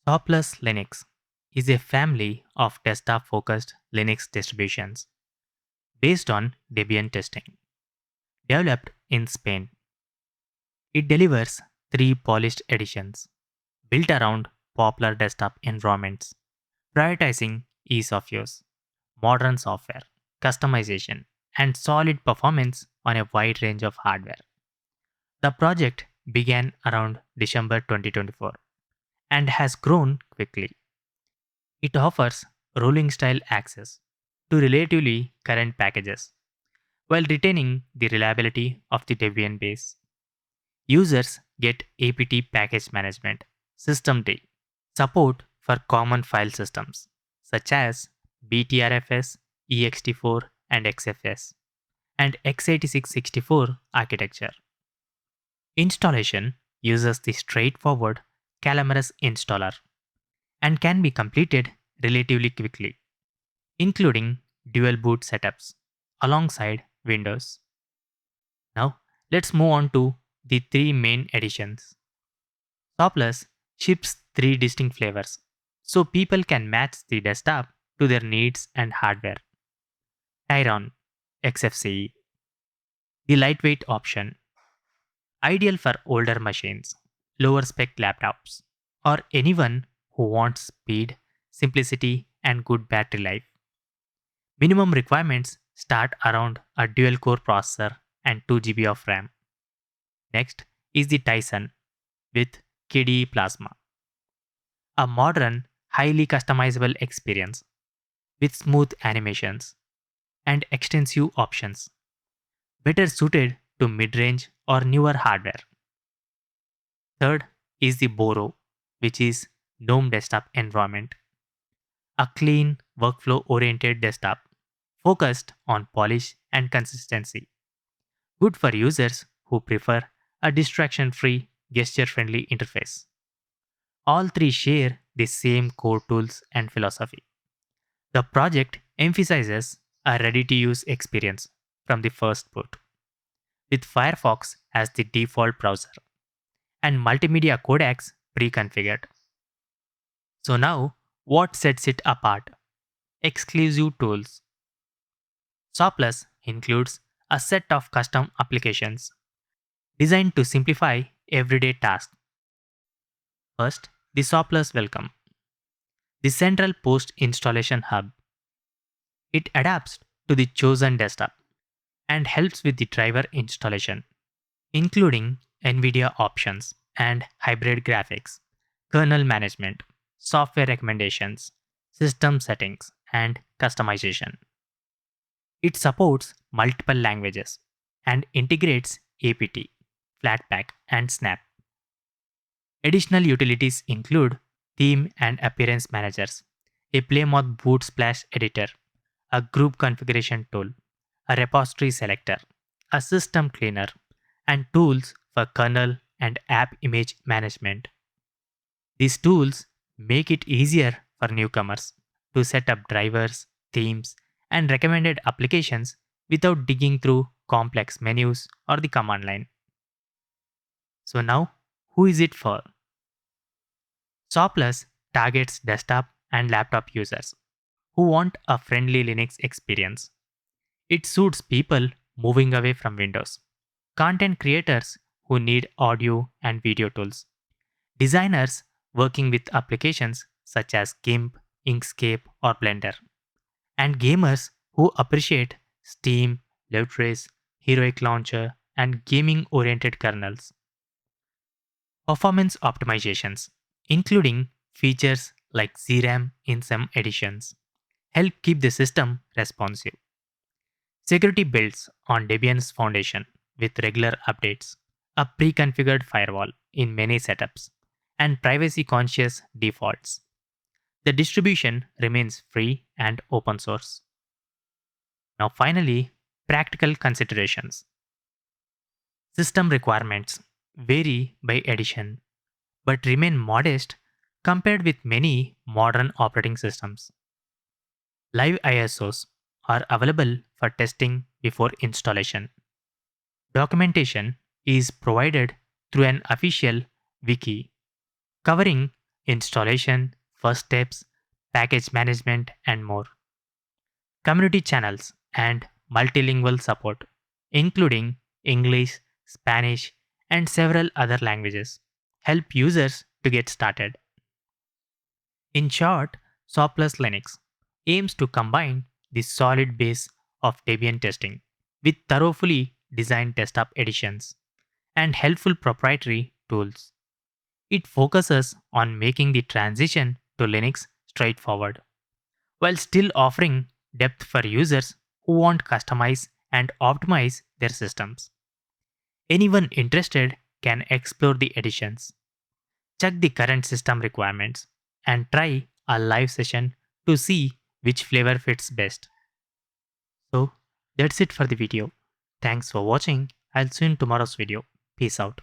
Soplos Linux is a family of desktop-focused Linux distributions based on Debian Testing, developed in Spain. It delivers three polished editions built around popular desktop environments, prioritizing ease of use, modern software, customization, and solid performance on a wide range of hardware. The project began around December 2024 and has grown quickly. It offers rolling style access to relatively current packages while retaining the reliability of the Debian base. Users get apt package management, systemd, support for common file systems such as BTRFS, ext4, and Xfce, and x86-64 architecture. Installation uses the straightforward Calamarus installer and can be completed relatively quickly, including dual boot setups alongside Windows. Now, let's move on to the three main editions. Soplos ships three distinct flavors, so people can match the desktop to their needs and hardware. Tyron, Xfce, the lightweight option, ideal for older machines, lower spec laptops, or anyone who wants speed, simplicity, and good battery life. Minimum requirements start around a dual core processor and 2 GB of RAM. Next is the Tyson with KDE Plasma, a modern, highly customizable experience with smooth animations and extensive options, better suited to mid range or newer hardware. Third is the Boro, which is GNOME desktop environment, a clean, workflow oriented desktop focused on polish and consistency, good for users who prefer a distraction free, gesture friendly interface. All three share the same core tools and philosophy. The project emphasizes a ready to use experience from the first boot, with Firefox as the default browser and multimedia codecs pre configured. So, now what sets it apart? Exclusive tools. Soplos includes a set of custom applications designed to simplify everyday tasks. First, the Soplos Welcome, the central post installation hub. It adapts to the chosen desktop and helps with the driver installation, including NVIDIA options and hybrid graphics, kernel management, software recommendations, system settings, and customization. It supports multiple languages and integrates apt, Flatpak, and Snap. Additional utilities include theme and appearance managers, a playmode boot splash editor, a group configuration tool, a repository selector, a system cleaner, and tools for kernel and app image management. These tools make it easier for newcomers to set up drivers, themes, and recommended applications without digging through complex menus or the command line. So, now, who is it for? Soplos targets desktop and laptop users who want a friendly Linux experience. It suits people moving away from Windows, content creators who need audio and video tools, designers working with applications such as GIMP, Inkscape, or Blender, and gamers who appreciate Steam, Livetrace, Heroic Launcher, and gaming oriented kernels. Performance optimizations, including features like ZRAM in some editions, help keep the system responsive. Security builds on Debian's foundation with regular updates, a pre-configured firewall in many setups, and privacy-conscious defaults. The distribution remains free and open source. Now finally, practical considerations. System requirements vary by edition but remain modest compared with many modern operating systems. Live ISOs are available for testing before installation. Documentation is provided through an official wiki covering installation, first steps, package management, and more. Community channels and multilingual support, including English, Spanish, and several other languages, help users to get started. In short, Soplos Linux aims to combine the solid base of Debian testing with thoroughly designed desktop editions and helpful proprietary tools. It focuses on making the transition to Linux straightforward, while still offering depth for users who want to customize and optimize their systems. Anyone interested can explore the editions, check the current system requirements, and try a live session to see which flavor fits best. So that's it for the video. Thanks for watching. I'll see you in tomorrow's video. Peace out.